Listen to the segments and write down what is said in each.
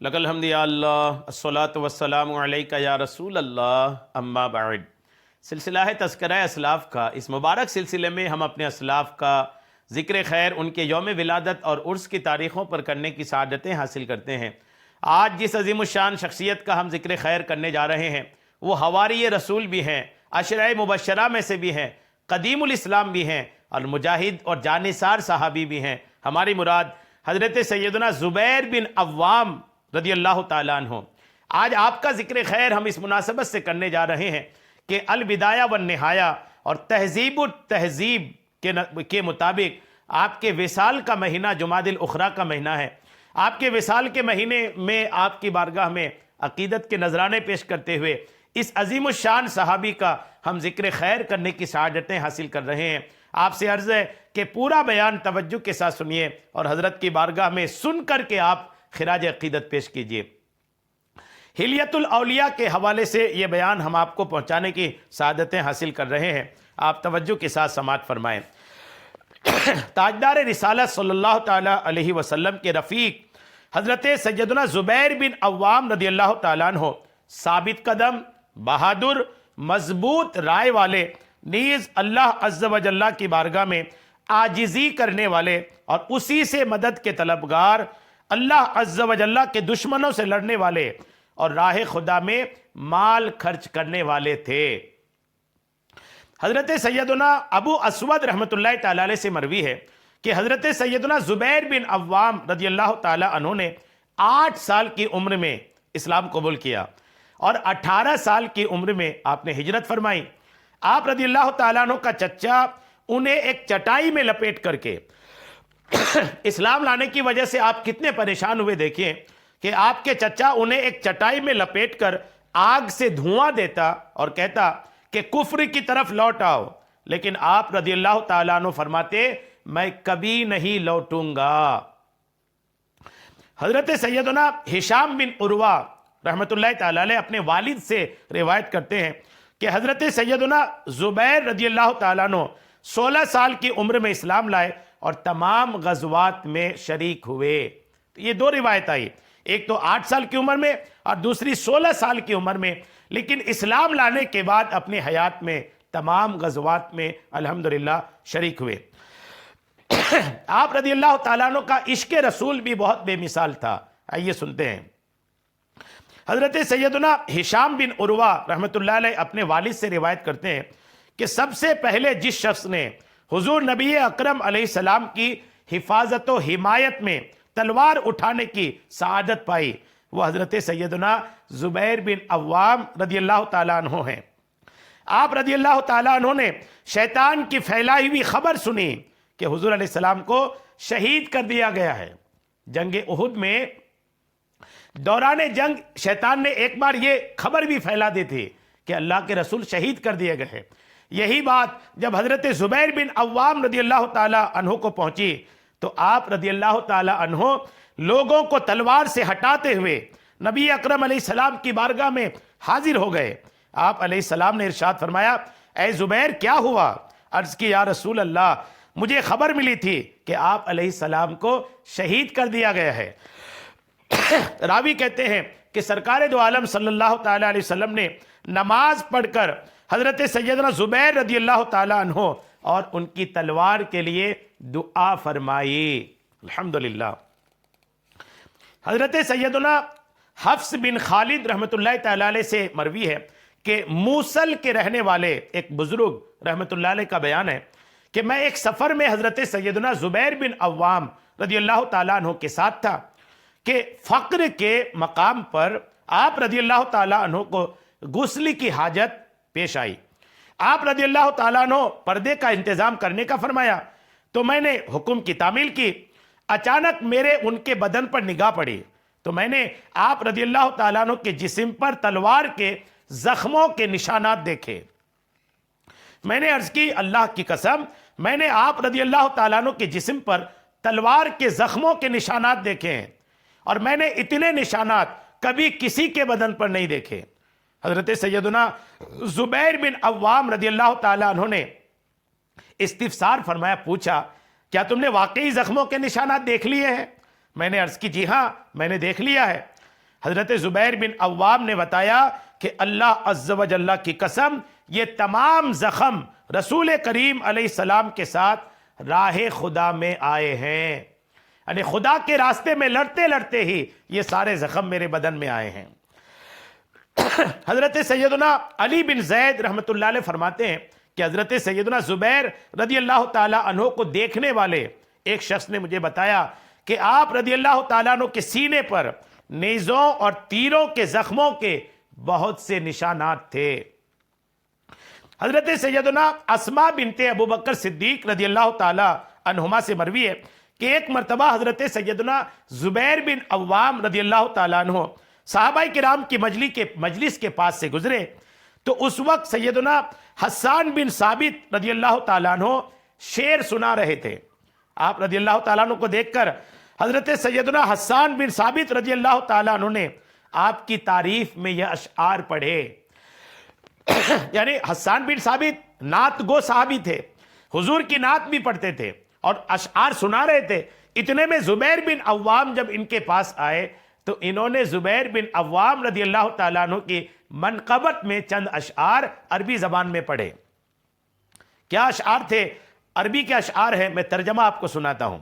لک الحمد یا اللہ الصلاۃ والسلام علیک یا رسول اللہ اما بعد۔ سلسلہ ہے تذکرہ اسلاف کا۔ اس مبارک سلسلے میں ہم اپنے اسلاف کا ذکر خیر، ان کے یوم ولادت اور عرس کی تاریخوں پر کرنے کی سعادتیں حاصل کرتے ہیں۔ آج جس عظیم الشان شخصیت کا ہم ذکر خیر کرنے جا رہے ہیں وہ حواری رسول بھی ہیں، عشرہ مبشرہ میں سے بھی ہیں، قدیم الاسلام بھی ہیں اور مجاہد اور جانثار صحابی بھی ہیں۔ ہماری مراد حضرت سیدنا زبیر بن عوام رضی اللہ تعالیٰ عنہ۔ آج آپ کا ذکر خیر ہم اس مناسبت سے کرنے جا رہے ہیں کہ البدایہ والنہایہ اور تہذیب التہذیب کے مطابق آپ کے وصال کا مہینہ جمادی الاخری کا مہینہ ہے۔ آپ کے وصال کے مہینے میں آپ کی بارگاہ میں عقیدت کے نذرانے پیش کرتے ہوئے اس عظیم الشان صحابی کا ہم ذکر خیر کرنے کی سعادتیں حاصل کر رہے ہیں۔ آپ سے عرض ہے کہ پورا بیان توجہ کے ساتھ سنیے اور حضرت کی بارگاہ میں سن کر کے آپ خراج عقیدت پیش کیجئے۔ حلیت الاولیاء کے حوالے سے یہ بیان ہم آپ کو پہنچانے کی سعادتیں حاصل کر رہے ہیں، آپ توجہ کے ساتھ سماعت فرمائیں۔ تاجدار رسالت صلی اللہ تعالیٰ علیہ وسلم کے رفیق حضرت سیدنا زبیر بن عوام رضی اللہ تعالیٰ عنہ ثابت قدم، بہادر، مضبوط رائے والے، نیز اللہ عز و جل کی بارگاہ میں عاجزی کرنے والے اور اسی سے مدد کے طلبگار، اللہ عز و جل کے دشمنوں سے لڑنے والے اور راہ خدا میں مال خرچ کرنے والے تھے۔ حضرت سیدنا ابو اسود رحمۃ اللہ تعالیٰ علیہ سے مروی ہے کہ حضرت سیدنا زبیر بن عوام رضی اللہ تعالیٰ عنہ نے 8 سال کی عمر میں اسلام قبول کیا اور 18 سال کی عمر میں آپ نے ہجرت فرمائی۔ آپ رضی اللہ تعالیٰ عنہ کا چچا انہیں ایک چٹائی میں لپیٹ کر کے اسلام لانے کی وجہ سے آپ کتنے پریشان ہوئے، دیکھیں کہ آپ کے چچا انہیں ایک چٹائی میں لپیٹ کر آگ سے دھواں دیتا اور کہتا کہ کفر کی طرف لوٹ آؤ، لیکن آپ رضی اللہ تعالیٰ عنہ فرماتے میں کبھی نہیں لوٹوں گا۔ حضرت سیدنا ہشام بن عروہ رحمۃ اللہ تعالیٰ علیہ اپنے والد سے روایت کرتے ہیں کہ حضرت سیدنا زبیر رضی اللہ تعالیٰ عنہ 16 سال کی عمر میں اسلام لائے اور تمام غزوات میں شریک ہوئے۔ یہ 2 روایت آئی، ایک تو 8 سال کی عمر میں اور دوسری 16 سال کی عمر میں، لیکن اسلام لانے کے بعد اپنی حیات میں تمام غزوات میں الحمدللہ شریک ہوئے۔ آپ رضی اللہ تعالیٰ عنہ کا عشق رسول بھی بہت بے مثال تھا۔ آئیے سنتے ہیں۔ حضرت سیدنا ہشام بن عروہ رحمۃ اللہ علیہ اپنے والد سے روایت کرتے ہیں کہ سب سے پہلے جس شخص نے حضور نبی اکرم علیہ السلام کی حفاظت و حمایت میں تلوار اٹھانے کی سعادت پائی وہ حضرت سیدنا زبیر بن عوام رضی اللہ تعالیٰ عنہ ہیں۔ آپ رضی اللہ تعالیٰ عنہ نے شیطان کی پھیلائی ہوئی خبر سنی کہ حضور علیہ السلام کو شہید کر دیا گیا ہے۔ جنگ احد میں دوران جنگ شیطان نے ایک بار یہ خبر بھی پھیلا دی تھی کہ اللہ کے رسول شہید کر دیے گئے ہیں۔ یہی بات جب حضرت زبیر بن عوام رضی اللہ تعالیٰ عنہ کو پہنچی تو آپ رضی اللہ تعالیٰ عنہ لوگوں کو تلوار سے ہٹاتے ہوئے نبی اکرم علیہ السلام کی بارگاہ میں حاضر ہو گئے۔ آپ علیہ السلام نے ارشاد فرمایا اے زبیر کیا ہوا؟ عرض کی یا رسول اللہ مجھے خبر ملی تھی کہ آپ علیہ السلام کو شہید کر دیا گیا ہے۔ راوی کہتے ہیں کہ سرکار دو عالم صلی اللہ تعالیٰ علیہ وسلم نے نماز پڑھ کر حضرت سیدنا زبیر رضی اللہ تعالیٰ عنہ اور ان کی تلوار کے لیے دعا فرمائی۔ الحمدللہ۔ حضرت سیدنا حفص بن خالد رحمۃ اللہ تعالیٰ علیہ سے مروی ہے کہ موصل کے رہنے والے ایک بزرگ رحمۃ اللہ علیہ کا بیان ہے کہ میں ایک سفر میں حضرت سیدنا زبیر بن عوام رضی اللہ تعالیٰ عنہ کے ساتھ تھا کہ فقر کے مقام پر آپ رضی اللہ تعالیٰ عنہ کو غسل کی حاجت پیش آئی۔ آپ رضی اللہ تعالیٰ عنہ پردے کا انتظام کرنے کا فرمایا تو میں نے حکم کی تعمیل کی۔ اچانک میرے ان کے بدن پر نگاہ پڑی تو میں نے آپ رضی اللہ تعالیٰ عنہ کے جسم پر تلوار کے زخموں کے نشانات دیکھے۔ میں نے عرض کی اللہ کی قسم میں نے آپ رضی اللہ تعالیٰ عنہ کے جسم پر تلوار کے زخموں کے نشانات دیکھے ہیں اور میں نے اتنے نشانات کبھی کسی کے بدن پر نہیں دیکھے۔ حضرت سیدنا زبیر بن عوام رضی اللہ تعالیٰ عنہ نے استفسار فرمایا، پوچھا تم نے واقعی زخموں کے نشانات دیکھ لیے ہیں؟ میں نے عرض کی جی ہاں میں نے دیکھ لیا ہے۔ حضرت زبیر بن عوام نے بتایا کہ اللہ عز و جل کی قسم یہ تمام زخم رسول کریم علیہ السلام کے ساتھ راہ خدا میں آئے ہیں، یعنی خدا کے راستے میں لڑتے لڑتے ہی یہ سارے زخم میرے بدن میں آئے ہیں۔ حضرت سیدنا علی بن زید رحمۃ اللہ علیہ فرماتے ہیں کہ حضرت سیدنا زبیر رضی اللہ تعالیٰ عنہ کو دیکھنے والے ایک شخص نے مجھے بتایا کہ آپ رضی اللہ تعالیٰ عنہ کے سینے پر نیزوں اور تیروں کے زخموں کے بہت سے نشانات تھے۔ حضرت سیدنا اسماء بنت ابو بکر صدیق رضی اللہ تعالیٰ عنہما سے مروی ہے کہ ایک مرتبہ حضرت سیدنا زبیر بن عوام رضی اللہ تعالیٰ عنہ صحابہ کرام کی مجلس کے پاس سے گزرے تو اس وقت سیدنا حسان بن ثابت رضی اللہ تعالیٰ عنہ شعر سنا رہے تھے۔ آپ رضی اللہ تعالیٰ عنہ کو دیکھ کر حضرت سیدنا حسان بن ثابت رضی اللہ تعالیٰ عنہ نے آپ کی تعریف میں یہ اشعار پڑھے۔ یعنی حسان بن ثابت نعت گو صحابی تھے، حضور کی نعت بھی پڑھتے تھے اور اشعار سنا رہے تھے۔ اتنے میں زبیر بن عوام جب ان کے پاس آئے تو انہوں نے زبیر بن عوام رضی اللہ تعالیٰ عنہ کی منقبت میں چند اشعار عربی زبان میں پڑھے۔ کیا اشعار تھے؟ عربی کے اشعار ہیں، میں ترجمہ آپ کو سناتا ہوں۔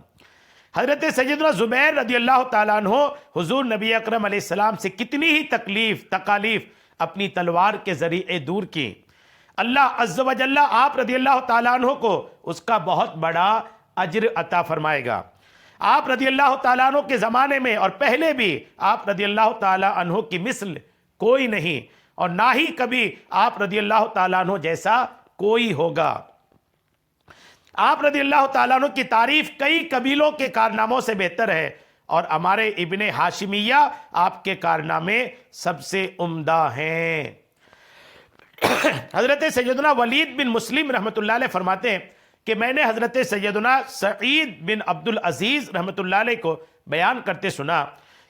حضرت سیدنا زبیر رضی اللہ تعالیٰ عنہ حضور نبی اکرم علیہ السلام سے کتنی ہی تکالیف اپنی تلوار کے ذریعے دور کی، اللہ عز و جل آپ رضی اللہ تعالیٰ عنہ کو اس کا بہت بڑا اجر عطا فرمائے گا۔ آپ رضی اللہ تعالیٰ عنہ کے زمانے میں اور پہلے بھی آپ رضی اللہ تعالیٰ عنہ کی مثل کوئی نہیں اور نہ ہی کبھی آپ رضی اللہ تعالیٰ عنہ جیسا کوئی ہوگا۔ آپ رضی اللہ تعالیٰ عنہ کی تعریف کئی قبیلوں کے کارناموں سے بہتر ہے اور ہمارے ابن ہاشمیہ آپ کے کارنامے سب سے عمدہ ہیں۔ حضرت سیدنا ولید بن مسلم رحمۃ اللہ علیہ فرماتے ہیں کہ میں نے حضرت سیدنا سعید بن عبد العزیز رحمۃ اللہ علیہ کو بیان کرتے سنا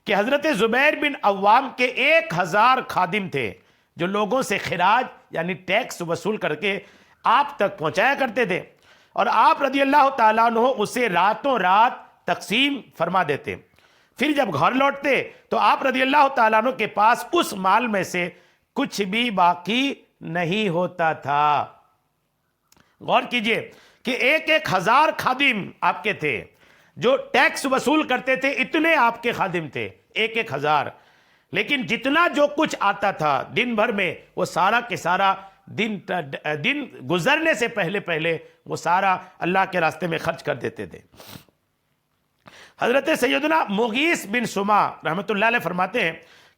کہ حضرت زبیر بن عوام کے 1000 خادم تھے جو لوگوں سے خراج یعنی ٹیکس وصول کر کے آپ تک پہنچایا کرتے تھے، اور آپ رضی اللہ تعالیٰ عنہ اسے راتوں رات تقسیم فرما دیتے۔ پھر جب گھر لوٹتے تو آپ رضی اللہ تعالیٰ عنہ کے پاس اس مال میں سے کچھ بھی باقی نہیں ہوتا تھا۔ غور کیجئے کہ 1000 خادم آپ کے تھے جو ٹیکس وصول کرتے تھے، اتنے آپ کے خادم تھے 1000، لیکن جتنا جو کچھ آتا تھا دن بھر میں وہ سارا کے سارا دن گزرنے سے پہلے وہ سارا اللہ کے راستے میں خرچ کر دیتے تھے۔ حضرت سیدنا مغیث بن سما رحمۃ اللہ علیہ فرماتے ہیں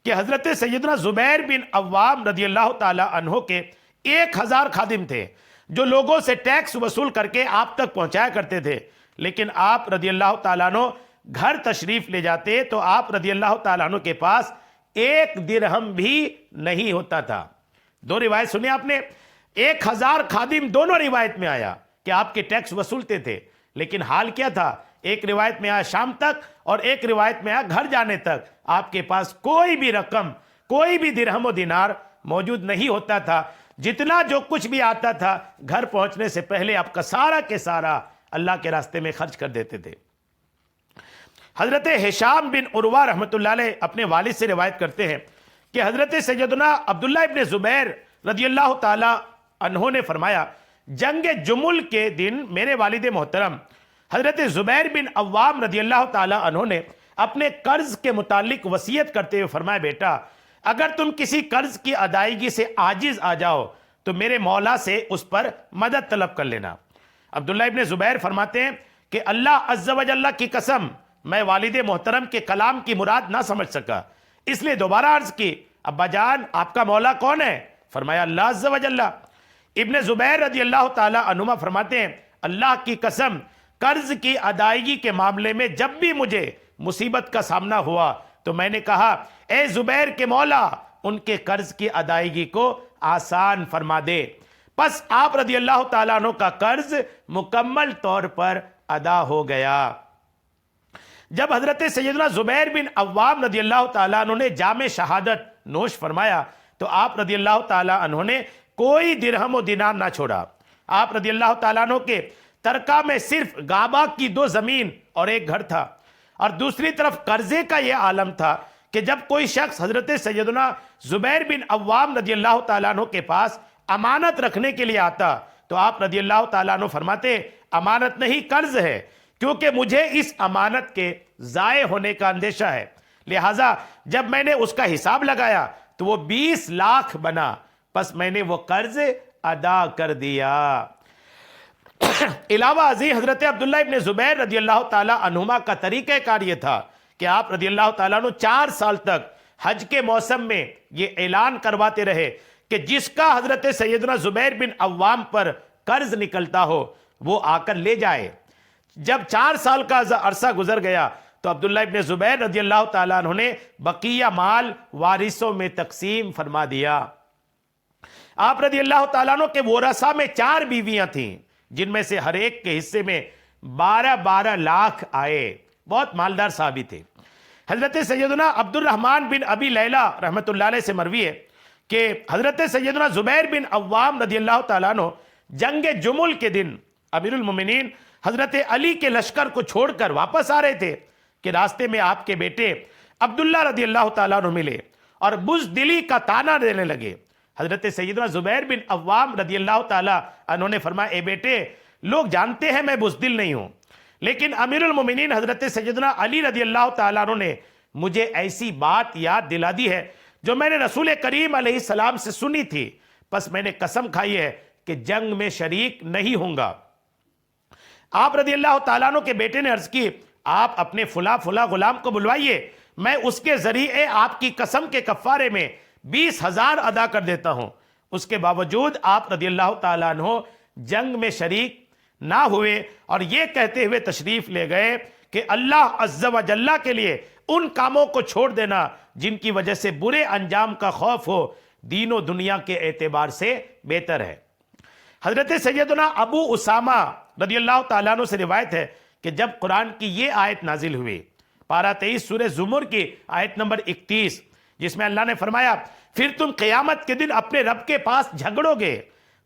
کہ حضرت سیدنا زبیر بن عوام رضی اللہ تعالی عنہ کے 1000 خادم تھے جو لوگوں سے ٹیکس وصول کر کے آپ تک پہنچایا کرتے تھے، لیکن آپ رضی اللہ تعالیٰ عنہ گھر تشریف لے جاتے تو آپ رضی اللہ تعالیٰ عنہ کے پاس 1 درہم بھی نہیں ہوتا تھا۔ دو روایت سنی آپ نے، 1000 خادم دونوں روایت میں آیا کہ آپ کے ٹیکس وصولتے تھے، لیکن حال کیا تھا؟ ایک روایت میں آیا شام تک اور ایک روایت میں آیا گھر جانے تک آپ کے پاس کوئی بھی رقم، کوئی بھی درہم و دینار موجود نہیں ہوتا تھا۔ جتنا جو کچھ بھی آتا تھا گھر پہنچنے سے پہلے آپ کا سارا کے سارا اللہ کے راستے میں خرچ کر دیتے تھے۔ حضرت ہشام بن عروہ رحمۃ اللہ علیہ اپنے والد سے روایت کرتے ہیں کہ حضرت سیدنا عبداللہ ابن زبیر رضی اللہ تعالی عنہ نے فرمایا، جنگ جمل کے دن میرے والد محترم حضرت زبیر بن عوام رضی اللہ تعالی عنہ نے اپنے قرض کے متعلق وصیت کرتے ہوئے فرمایا، بیٹا اگر تم کسی قرض کی ادائیگی سے عاجز آ جاؤ تو میرے مولا سے اس پر مدد طلب کر لینا۔ عبداللہ ابن زبیر فرماتے ہیں کہ اللہ عز و جل کی قسم میں والد محترم کے کلام کی مراد نہ سمجھ سکا، اس لیے دوبارہ عرض کی، ابا جان آپ کا مولا کون ہے؟ فرمایا اللہ عز و جل۔ ابن زبیر رضی اللہ تعالی عنہما فرماتے ہیں، اللہ کی قسم قرض کی ادائیگی کے معاملے میں جب بھی مجھے مصیبت کا سامنا ہوا تو میں نے کہا، اے زبیر کے مولا ان کے قرض کی ادائیگی کو آسان فرما دے۔ پس آپ رضی اللہ تعالیٰ عنہ کا قرض مکمل طور پر ادا ہو گیا۔ جب حضرت سیدنا زبیر بن عوام رضی اللہ تعالیٰ عنہ نے جام شہادت نوش فرمایا تو آپ رضی اللہ تعالیٰ عنہ نے کوئی درہم و دینار نہ چھوڑا۔ آپ رضی اللہ تعالیٰ عنہ کے ترکہ میں صرف غابہ کی 2 زمین اور 1 گھر تھا، اور دوسری طرف قرضے کا یہ عالم تھا کہ جب کوئی شخص حضرت سیدنا زبیر بن عوام رضی اللہ تعالیٰ عنہ کے پاس امانت رکھنے کے لیے آتا تو آپ رضی اللہ تعالیٰ عنہ فرماتے امانت نہیں قرض ہے، کیونکہ مجھے اس امانت کے ضائع ہونے کا اندیشہ ہے، لہٰذا جب میں نے اس کا حساب لگایا تو وہ 20 لاکھ بنا، پس میں نے وہ قرض ادا کر دیا۔ علاوہ ازیں حضرت عبداللہ ابن زبیر رضی اللہ تعالیٰ عنہما کا طریقہ کار یہ تھا کہ آپ رضی اللہ تعالیٰ عنہ 4 سال تک حج کے موسم میں یہ اعلان کرواتے رہے کہ جس کا حضرت سیدنا زبیر بن عوام پر قرض نکلتا ہو وہ آ کر لے جائے۔ جب 4 سال کا عرصہ گزر گیا تو عبداللہ ابن زبیر رضی اللہ تعالیٰ عنہ نے بقیہ مال وارثوں میں تقسیم فرما دیا۔ آپ رضی اللہ تعالیٰ عنہ کے ورثاء میں 4 بیویاں تھیں، جن میں سے ہر ایک کے حصے میں 12 لاکھ آئے، بہت مالدار صحابی تھے۔ حضرت سیدنا عبد الرحمن بن ابی لیلہ رحمۃ اللہ علیہ سے مروی ہے کہ حضرت سیدنا زبیر بن عوام رضی اللہ تعالیٰ عنہ جنگ جمل کے دن امیر المومنین حضرت علی کے لشکر کو چھوڑ کر واپس آ رہے تھے کہ راستے میں آپ کے بیٹے عبداللہ رضی اللہ تعالیٰ عنہ ملے اور بزدلی کا تانا دینے لگے۔ حضرت سیدنا زبیر بن عوام رضی اللہ تعالیٰ عنہ نے فرمایا اے بیٹے، لوگ جانتے ہیں میں بزدل نہیں ہوں، لیکن امیر المومنین حضرت سیدنا علی رضی اللہ تعالیٰ عنہ نے مجھے ایسی بات یاد دلا دی ہے جو میں نے رسول کریم علیہ السلام سے سنی تھی، پس میں نے قسم کھائی ہے کہ جنگ میں شریک نہیں ہوں گا۔ آپ رضی اللہ تعالیٰ عنہ کے بیٹے نے عرض کی آپ اپنے فلاں غلام کو بلوائیے، میں اس کے ذریعے آپ کی قسم کے کفارے میں 20,000 ادا کر دیتا ہوں۔ اس کے باوجود آپ رضی اللہ تعالیٰ عنہ جنگ میں شریک نہ ہوئے اور یہ کہتے ہوئے تشریف لے گئے کہ اللہ عز و جل کے لیے ان کاموں کو چھوڑ دینا جن کی وجہ سے برے انجام کا خوف ہو، دین و دنیا کے اعتبار سے بہتر ہے۔ حضرت سیدنا ابو اسامہ رضی اللہ تعالیٰ عنہ سے روایت ہے کہ جب قرآن کی یہ آیت نازل ہوئی، پارہ 23 سورہ زمر کی آیت نمبر 31، جس میں اللہ نے فرمایا پھر تم قیامت کے دن اپنے رب کے پاس جھگڑو گے،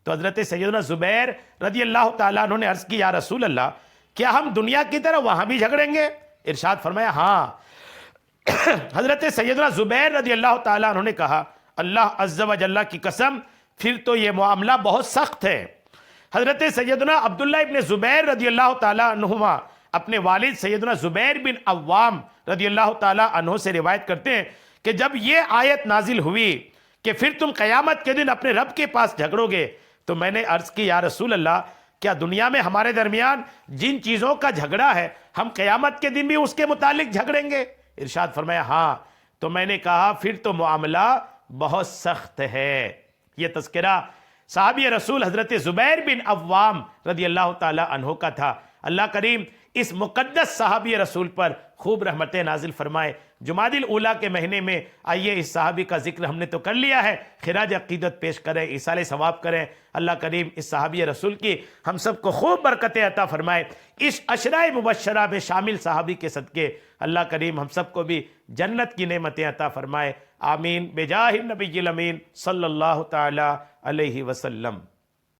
تو حضرت سیدنا زبیر رضی اللہ تعالیٰ عنہ نے عرض کی یا رسول اللہ کیا ہم دنیا کی طرح وہاں بھی جھگڑیں گے؟ ارشاد فرمایا ہاں۔ حضرت سیدنا زبیر رضی اللہ تعالیٰ عنہ نے کہا اللہ عز و جل کی قسم پھر تو یہ معاملہ بہت سخت ہے۔ حضرت سیدنا عبداللہ ابن زبیر رضی اللہ تعالیٰ عنہما اپنے والد سیدنا زبیر بن عوام رضی اللہ تعالیٰ عنہ سے روایت کرتے ہیں کہ جب یہ آیت نازل ہوئی کہ پھر تم قیامت کے دن اپنے رب کے پاس جھگڑو گے، تو میں نے عرض کی یا رسول اللہ کیا دنیا میں ہمارے درمیان جن چیزوں کا جھگڑا ہے ہم قیامت کے دن بھی اس کے متعلق جھگڑیں گے؟ ارشاد فرمایا ہاں۔ تو میں نے کہا پھر تو معاملہ بہت سخت ہے۔ یہ تذکرہ صحابی رسول حضرت زبیر بن عوام رضی اللہ تعالی عنہ کا تھا۔ اللہ کریم اس مقدس صحابی رسول پر خوب رحمتیں نازل فرمائے۔ جمادی الاولیٰ کے مہینے میں آئیے اس صحابی کا ذکر ہم نے تو کر لیا ہے، خراج عقیدت پیش کریں، ایصال ثواب کریں۔ اللہ کریم اس صحابی رسول کی ہم سب کو خوب برکتیں عطا فرمائے۔ اس عشرہ مبشرہ میں شامل صحابی کے صدقے اللہ کریم ہم سب کو بھی جنت کی نعمتیں عطا فرمائے۔ آمین بجاہ النبی الامین صلی اللہ تعالی علیہ وسلم۔